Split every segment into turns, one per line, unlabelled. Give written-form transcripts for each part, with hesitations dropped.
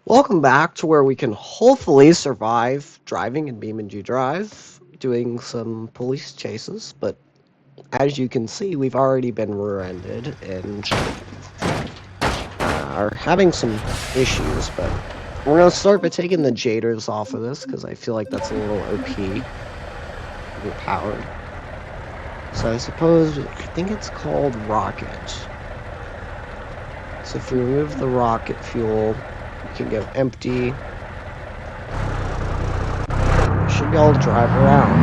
Welcome back to where we can hopefully survive driving in beamng Drive, doing some police chases, but as you can see, we've already been rear-ended and are having some issues, but we're going to start by taking the jaders off of this, because I feel like that's a little OP, overpowered. So I suppose, I think it's called rocket. So if we remove the rocket fuel, we can go empty. Should be able to drive around.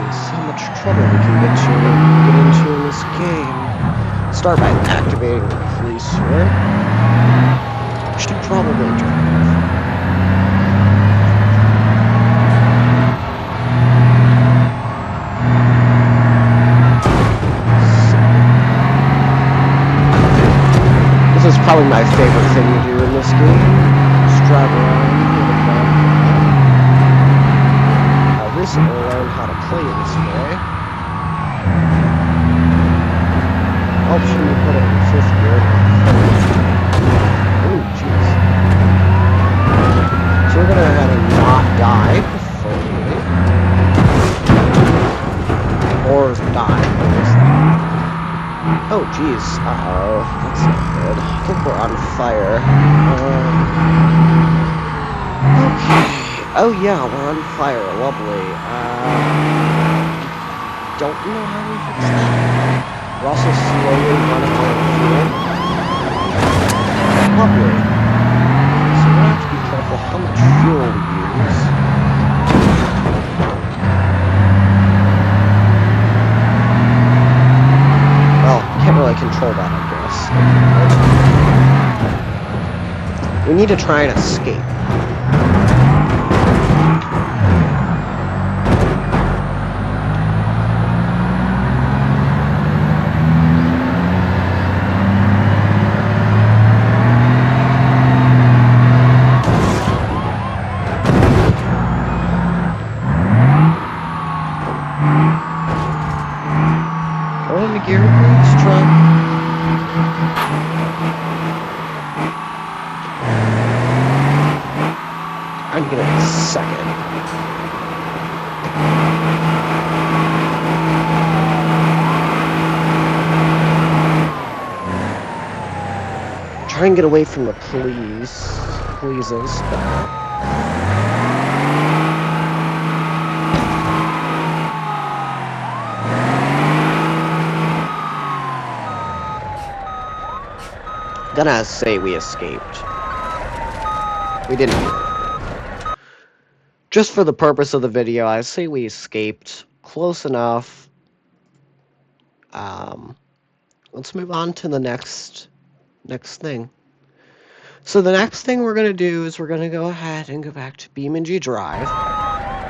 And so much trouble we can get into in this game. Start by activating the police here. Should probably drive. This is probably my favorite thing to do in this game. Just drive around with a car. I recently learned how to play this way. Helps when you put it in fifth gear. Ooh, jeez. So we're gonna have to not die fully. Or die. Oh, jeez. Uh-oh. That's not good. I think we're on fire. Okay. Oh, yeah, we're on fire. Lovely. Don't know how we fix that. We're also slowly running out of fuel. Lovely. So we're gonna have to be careful how much fuel we use. Well, can't really control that, I guess. We need to try and escape. Gear, please, truck. I'm gonna be second. Try and get away from the pleases, but gonna say we escaped. We didn't do it. Just for the purpose of the video, I say we escaped. Close enough. Let's move on to the next thing. So the next thing we're gonna do is we're gonna go ahead and go back to beamng Drive.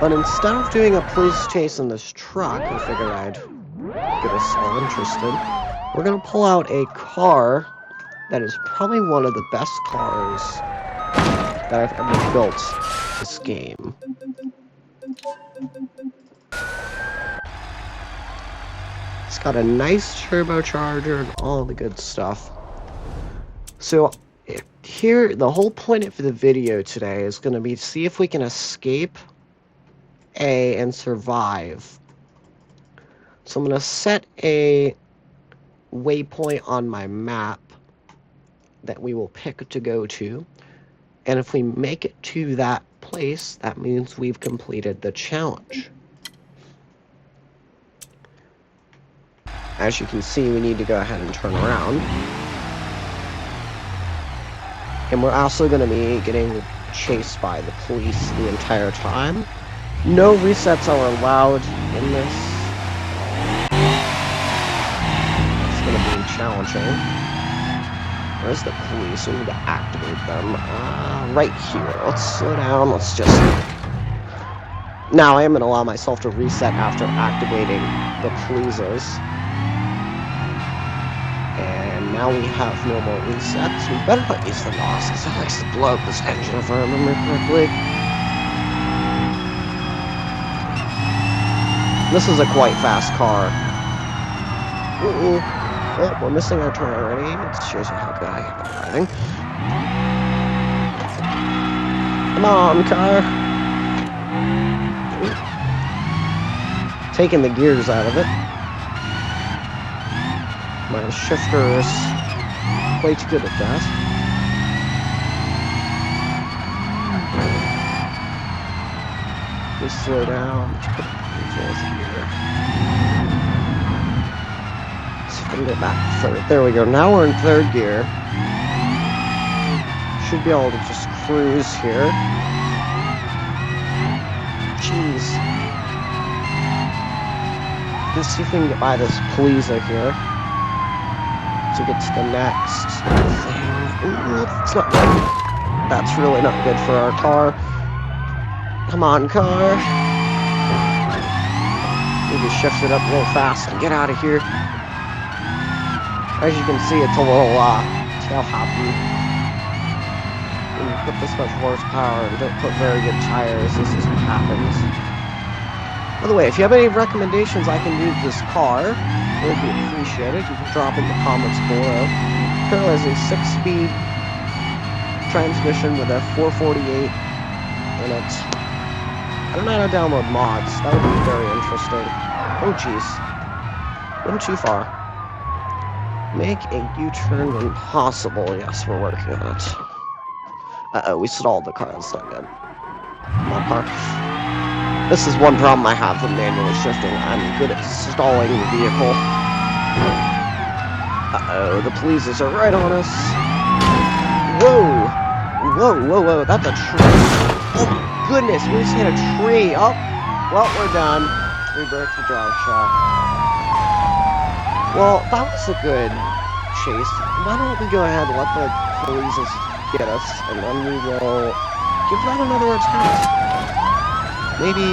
But instead of doing a police chase in this truck, I figured I'd get us all interested. We're gonna pull out a car that is probably one of the best cars that I've ever built this game. It's got a nice turbocharger and all the good stuff. So here, the whole point of the video today is going to be to see if we can escape and survive. So I'm going to set a waypoint on my map that we will pick to go to, and if we make it to that place, that means we've completed the challenge. As you can see, we need to go ahead and turn around, and we're also going to be getting chased by the police the entire time. No resets are allowed in this. It's going to be challenging. Where's the police? We need to activate them. Right here. Let's slow down. Let's just... Now, I am going to allow myself to reset after activating the polices. And now we have no more resets. We better not use the NOS, because it likes to blow up this engine, if I remember correctly. This is a quite fast car. Oh, we're missing our turn already. It shows you how good I am at driving. Come on, car. Taking the gears out of it. My shifter is way too good at that. Just slow down. Fourth gear. See if I can get back to third. There we go. Now we're in third gear. Should be able to just cruise here. Jeez. Let's see if we can get by this Palooza here. To get to the next thing. Ooh, it's not good. That's really not good for our car. Come on, car. Maybe shift it up real fast and get out of here. As you can see, it's a little tail hoppy. When you put this much horsepower and don't put very good tires, this is what happens. By the way, if you have any recommendations I can do to this car, it would be appreciated. You can drop in the comments below. Currently has a 6-speed transmission with a 448 in it. I don't know how to download mods. That would be very interesting. Oh jeez. Went too far. Make a U-turn when possible. Yes, we're working on it. Uh-oh, we stalled the car. That's not good. Come on, car. This is one problem I have with manually shifting. I'm good at stalling the vehicle. Uh-oh, the polices are right on us. Whoa! Whoa, whoa, whoa, that's a tree. Oh, goodness, we just hit a tree. Oh, well, we're done. We broke the drive shaft. Well, that was a good chase. Why don't we go ahead and let the polices get us, and then we will give that another attempt. Maybe,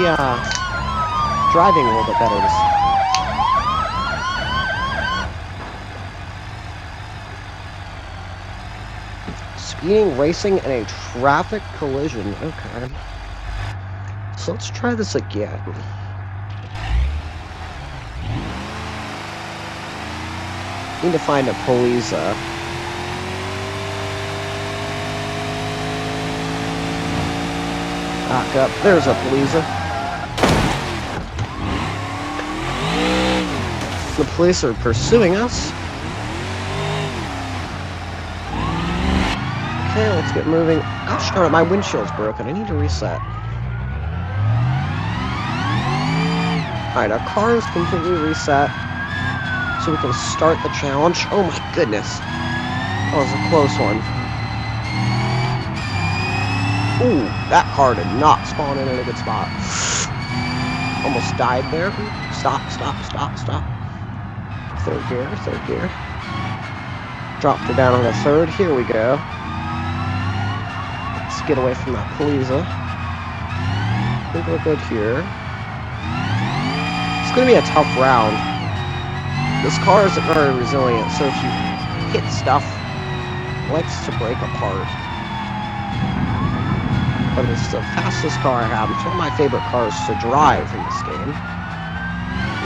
driving a little bit better this time. Speeding, racing, and a traffic collision. Okay. So let's try this again. Need to find a Palooza. Back up. There's a Palooza. The police are pursuing us. Okay, let's get moving. Gosh darn it, my windshield's broken. I need to reset. Alright, our car is completely reset. So we can start the challenge. Oh my goodness. That was a close one. Ooh, that car did not spawn in a good spot. Almost died there. Stop, stop, stop, stop. Third gear, third gear. Dropped her down on the third. Here we go. Let's get away from that Palooza. I think we're good here. It's going to be a tough round. This car isn't very resilient, so if you hit stuff, it likes to break apart. But it's the fastest car I have. It's one of my favorite cars to drive in this game.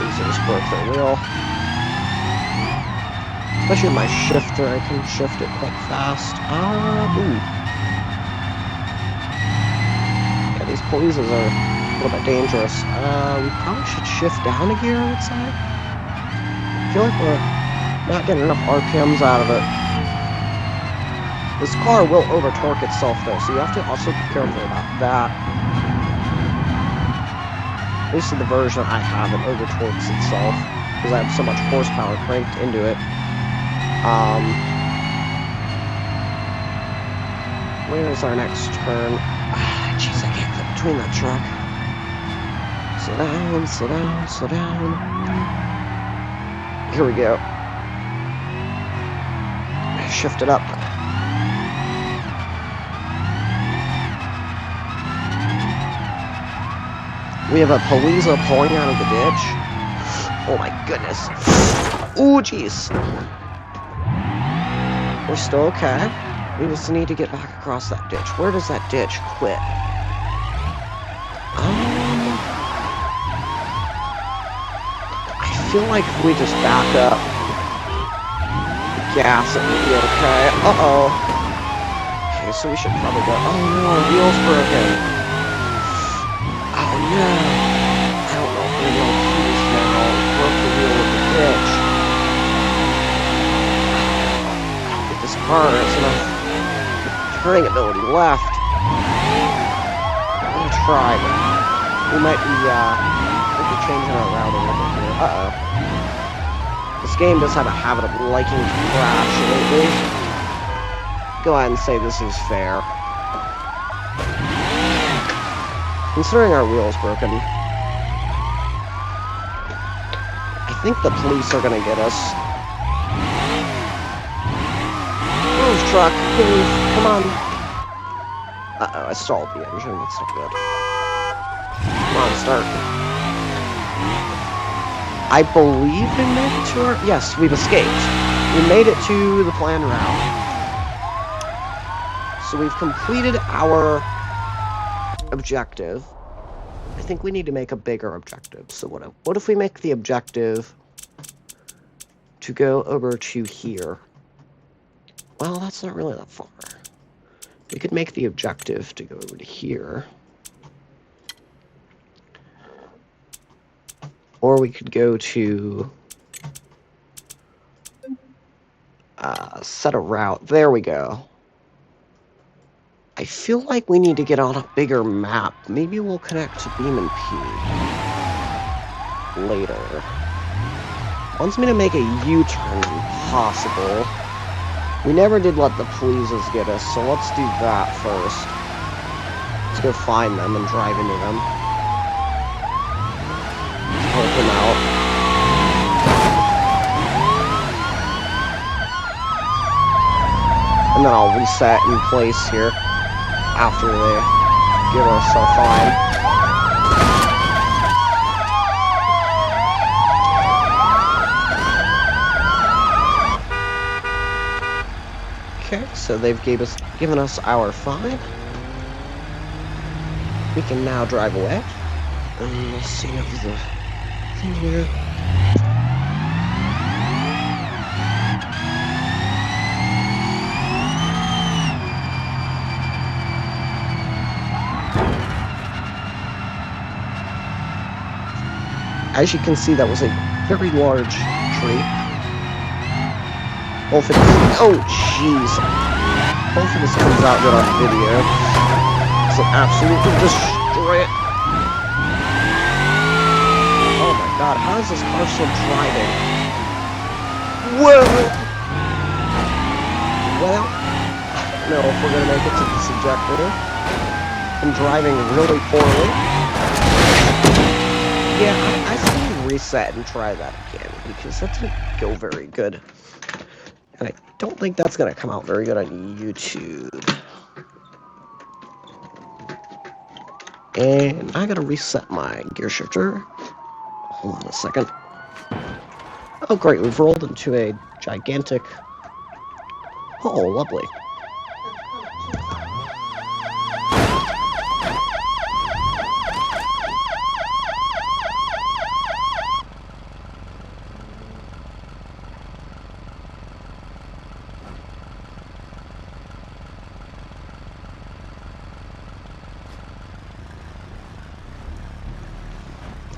These just broke their wheel. Especially with my shifter, I can shift it quite fast. Ooh. Yeah, these Paloozas are a little bit dangerous. We probably should shift down a gear, I would say. I feel like we're not getting enough RPMs out of it. This car will over-torque itself, though, so you have to also be careful about that. At least in the version I have, it over-torques itself, because I have so much horsepower cranked into it. Where is our next turn? Jeez, I can't get between that truck. Slow down, slow down, slow down. Here we go. Shift it up. We have a Palooza pulling out of the ditch. Oh my goodness. Ooh, jeez. We're still okay. We just need to get back across that ditch. Where does that ditch quit? I feel like if we just back up, gas, it will be okay. Uh-oh. Okay, so we should probably go. Oh no, our wheel's broken. Oh no. I don't know if we're gonna keys now. Broke the wheel of the bitch. I don't think this car has enough turning ability left. I'm gonna try, but we might be changing our route a little bit here. Uh-oh. This game does have a habit of liking to crash lately. Go ahead and say this is fair. Considering our wheel's broken, I think the police are gonna get us. Move, truck, move, come on. Uh-oh, I stalled the engine, that's not good. Come on, start. I believe we made it to our... Yes, we've escaped. We made it to the planned route. So we've completed our objective. I think we need to make a bigger objective. So what if we make the objective to go over to here? Well, that's not really that far. We could make the objective to go over to here. Or we could go to set a route. There we go. I feel like we need to get on a bigger map. Maybe we'll connect to beamng later. Wants me to make a U-turn possible. We never did let the polices get us, so let's do that first. Let's go find them and drive into them. Help them out. And then I'll reset in place here after they give us our fine. Okay, so they've given us our fine. We can now drive away. And let's see if the thing here. As you can see, that was a very large tree. Hopefully, oh jeez. Hopefully this comes out good on video. So absolutely destroy it. Oh my god, how is this car still driving? Whoa! Well, I don't know if we're gonna make it to this objective. I'm driving really poorly. Yeah, I say reset and try that again, because that didn't go very good. And I don't think that's going to come out very good on YouTube. And I got to reset my gear shifter. Hold on a second. Oh great, we've rolled into a gigantic... Oh, lovely.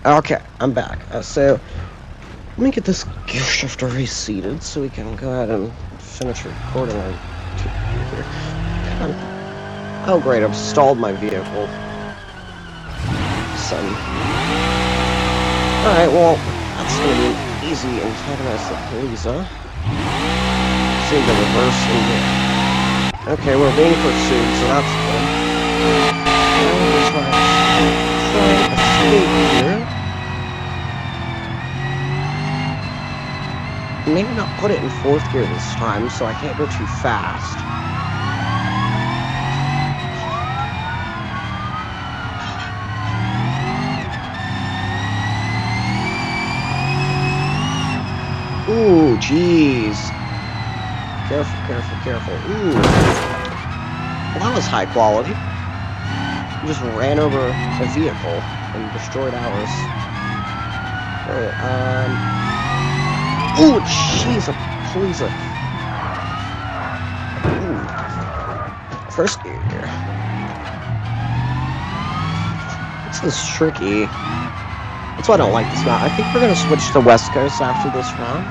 Okay, I'm back. So, let me get this gear shifter reseated so we can go ahead and finish recording our here. Oh great, I've stalled my vehicle. Son. Alright, well, that's gonna be an easy antagonist of police, huh? See the reverse in here. Okay, we're being pursued, so that's good. Now we'll try and escape here. Maybe not put it in 4th gear this time, so I can't go too fast. Ooh, jeez. Careful, careful, careful. Ooh. Well, that was high quality. We just ran over a vehicle and destroyed ours. Alright, ooh, jeez, a police. Ooh. First gear. This is tricky. That's why I don't like this map. I think we're gonna switch to West Coast after this round.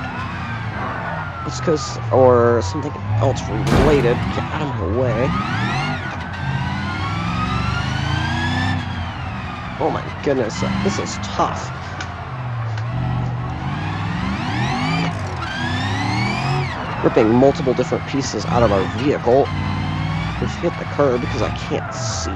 West Coast or something else related. Get out of my way. Oh my goodness, this is tough. Ripping multiple different pieces out of our vehicle. We've hit the curb because I can't see.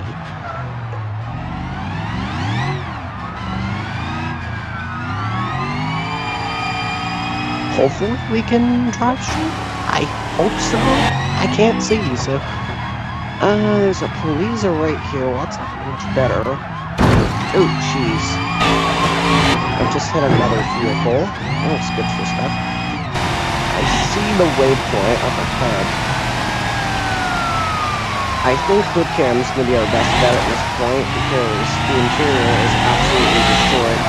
Hopefully we can drive straight. I hope so. I can't see, so... there's a police right here. Well, that's not much better. Oh, jeez. I've just hit another vehicle. Oh, it's good for stuff. I see the waypoint up ahead. I think hood cam is going to be our best bet at this point because the interior is absolutely destroyed.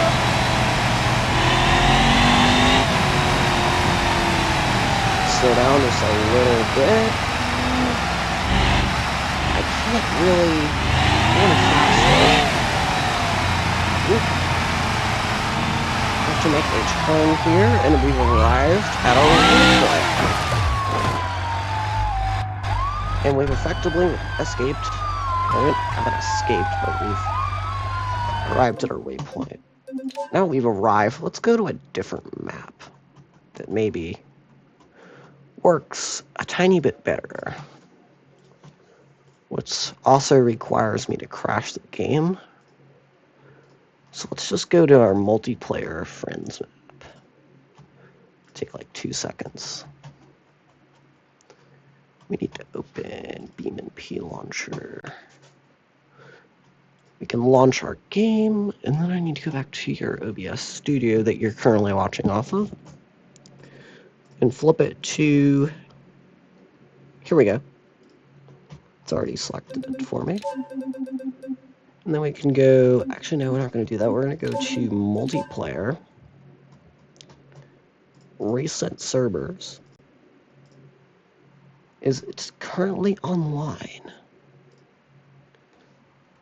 Slow down just a little bit. I can't really go any faster. Have to make a turn here, and we've arrived at our waypoint. And we've effectively escaped. Well, we haven't escaped, but we've arrived at our waypoint. Now we've arrived, let's go to a different map that maybe works a tiny bit better. Which also requires me to crash the game. So let's just go to our multiplayer friends map. Take like 2 seconds. We need to open beamng launcher. We can launch our game, and then I need to go back to your OBS studio that you're currently watching off of. And flip it to... Here we go. It's already selected for me. And then we can go... Actually, no, we're not going to do that. We're going to go to multiplayer. Reset servers. It's currently online.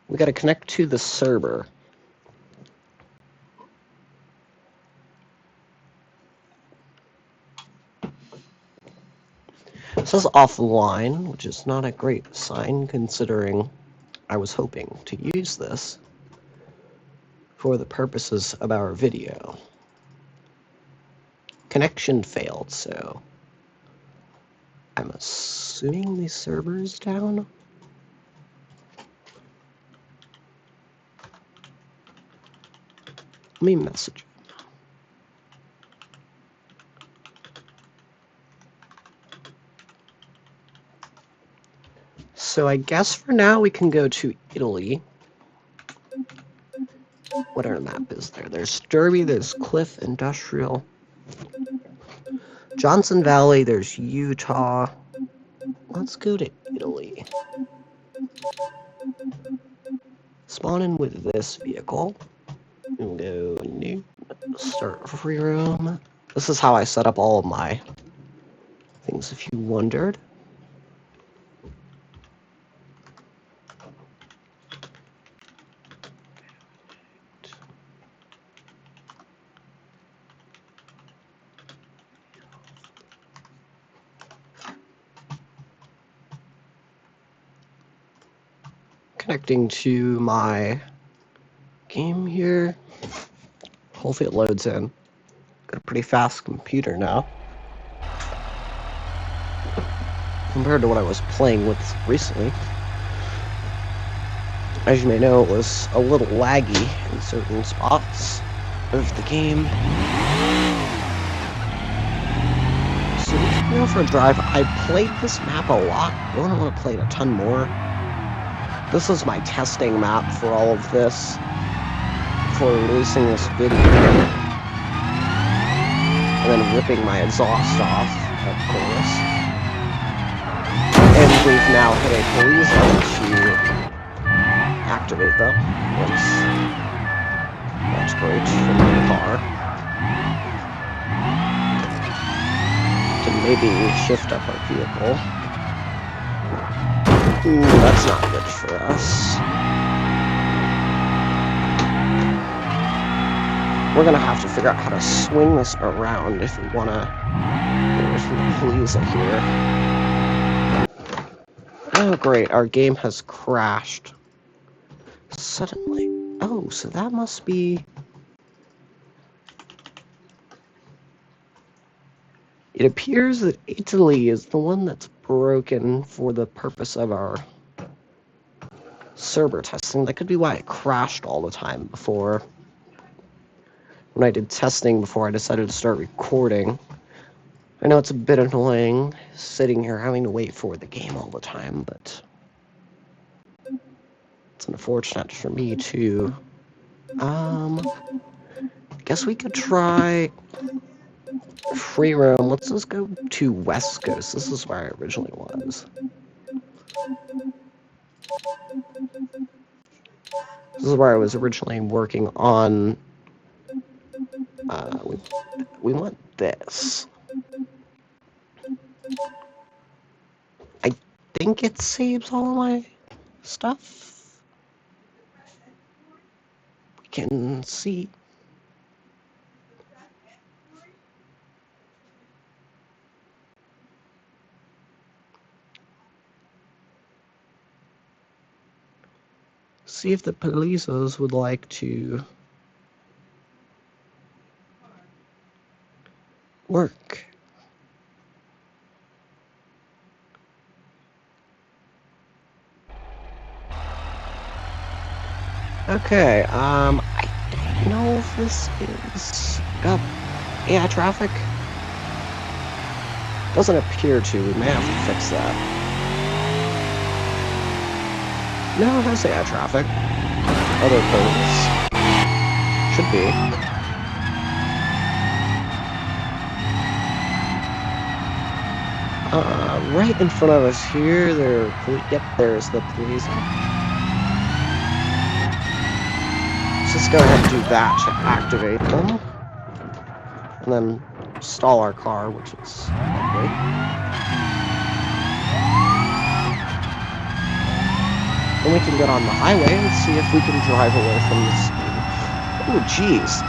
We got to connect to the server. It says offline, which is not a great sign considering I was hoping to use this for the purposes of our video. Connection failed, so I'm assuming the server's down. Let me message. So I guess for now we can go to Italy. What our map is there? There's Derby, there's Cliff Industrial. Johnson Valley, there's Utah. Let's go to Italy. Spawn in with this vehicle. And go new. Start free roam. This is how I set up all of my things, if you wondered. Connecting to my game here. Hopefully it loads in. Got a pretty fast computer now. Compared to what I was playing with recently. As you may know, it was a little laggy in certain spots of the game. So we can go for a drive. I played this map a lot. I don't want to play it a ton more. This is my testing map for all of this. For releasing this video. And then ripping my exhaust off, of course. And we've now hit a police light to activate them. That's great from the car. To maybe shift up our vehicle. Ooh, that's not good for us. We're gonna have to figure out how to swing this around if we wanna get rid of the police here. Oh great, our game has crashed. Suddenly. Oh, so that must be... It appears that Italy is the one that's broken for the purpose of our server testing. That could be why it crashed all the time before. When I did testing before I decided to start recording. I know it's a bit annoying sitting here having to wait for the game all the time, but it's unfortunate for me too. I guess we could try free roam. Let's just go to West Coast. This is where I originally was. This is where I was originally working on. We want this. I think it saves all of my stuff. We can see. See if the polices would like to work. Okay, I don't know if this is AI traffic. Doesn't appear to. We may have to fix that. No, it has AI traffic. Other codes. Should be. Right in front of us here, yep, there's the police. Let's just go ahead and do that to activate them. And then stall our car, which is lovely. Then we can get on the highway and see if we can drive away from the speed. Oh, jeez.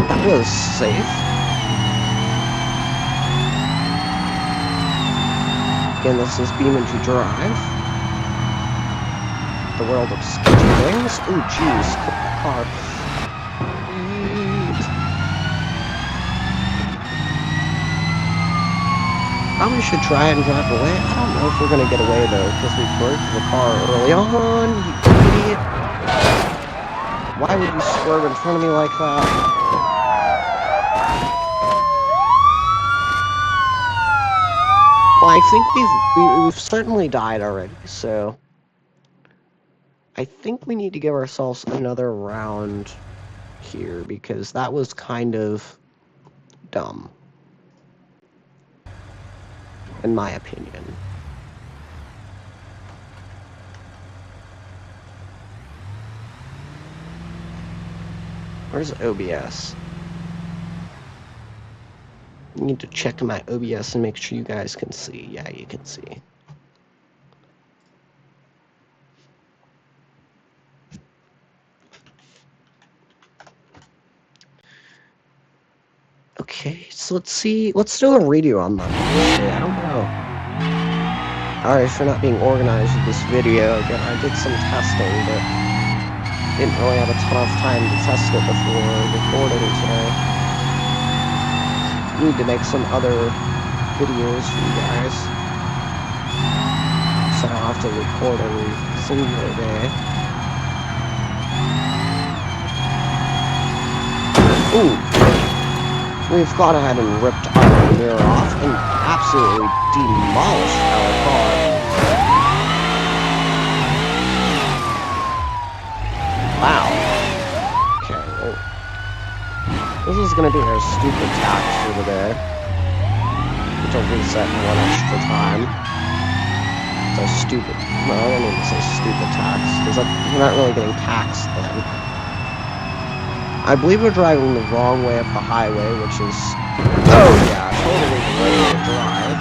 That was safe. Again, this is beamng drive. The world of sketchy things. Oh, jeez. Hit the car. Probably should try and drive away. I don't know if we're gonna get away though, because we broke the car early on, you idiot. Why would you swerve in front of me like that? Well, I think we've certainly died already, so I think we need to give ourselves another round here, because that was kind of dumb. In my opinion. Where's OBS? I need to check my OBS and make sure you guys can see. Yeah, you can see. Okay, so let's see. Let's do a radio on that. I don't know. Alright, for not being organized with this video. Again, I did some testing, but didn't really have a ton of time to test it before recording today. Need to make some other videos for you guys, so I don't have to record every single day. Ooh! We've gone ahead and ripped our mirror off and absolutely demolished our car. Wow. Okay, well, this is gonna be our stupid tax for the day. Which will reset in one extra time. It's a stupid... No, I don't need to say stupid tax, because we're not really getting taxed then. I believe we're driving the wrong way up the highway, which is... Oh yeah, totally the way to drive.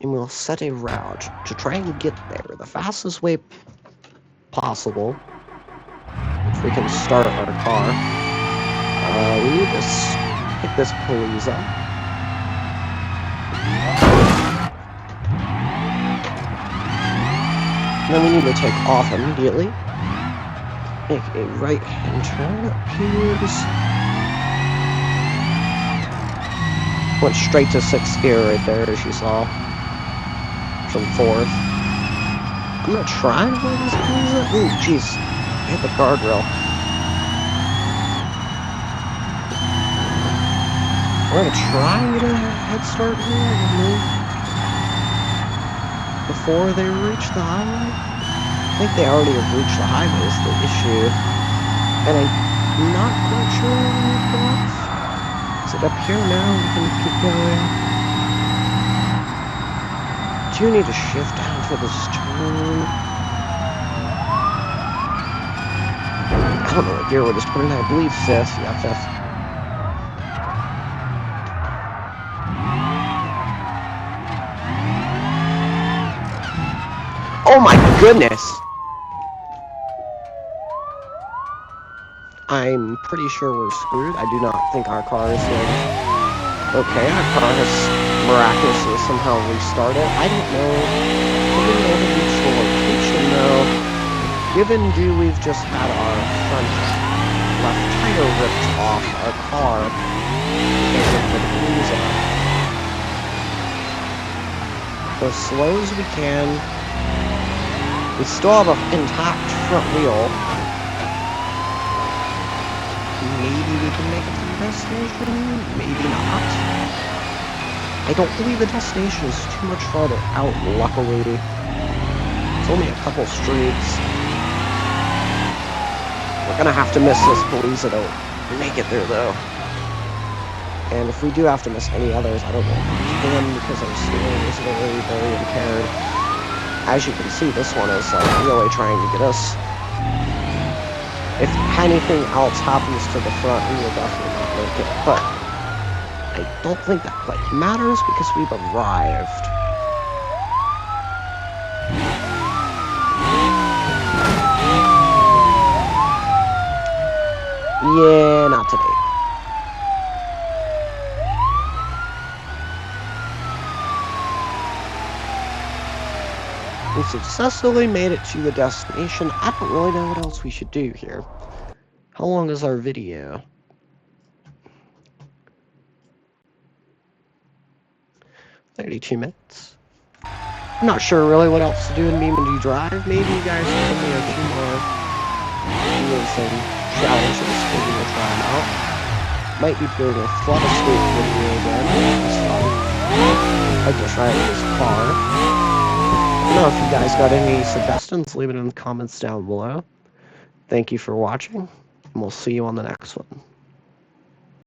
and we'll set a route to try and get there the fastest way possible. If we can start our car. We need to pick this police up. And then we need to take off immediately. Make a right-hand turn up here. Went straight to 6th gear right there, as you saw. From 4th. I'm gonna try and avoid this police up. Ooh, jeez. I hit the guardrail. We're gonna try and get a head start here and move before they reach the highway. I think they already have reached the highway is the issue. And I'm not quite sure where we need to go. Is it up here now? We can keep going. Do need to shift down for this turn. I don't know what gear we're just putting in. I believe 5th. Yeah, 5th. Oh my goodness! I'm pretty sure we're screwed. I do not think our car is good. Okay, our car has miraculously somehow restarted. I don't know. I didn't know the mutual location though. Given we've just had our front left tire ripped off our car because of the freeze up. Go as slow as we can. We still have an intact front wheel. Maybe we can make it to the destination, maybe not. I don't believe the destination is too much farther out, luckily. It's only a couple streets. We're gonna have to miss this police that don't make it there, though. And if we do have to miss any others, I don't know if we can because our steering is very, very impaired. As you can see, this one is like really trying to get us. If anything else happens to the front, we will definitely not make it. But I don't think that quite matters because we've arrived. Yeah, not today. We successfully made it to the destination. I don't really know what else we should do here. How long is our video? 32 minutes. I'm not sure really what else to do in beamng Drive. Maybe you guys can give me a few more videos and challenges. Maybe we'll try them out. Might be doing a flood escape video again. That's fun. I just try this car. I don't know if you guys got any suggestions. Leave it in the comments down below. Thank you for watching, and we'll see you on the next one.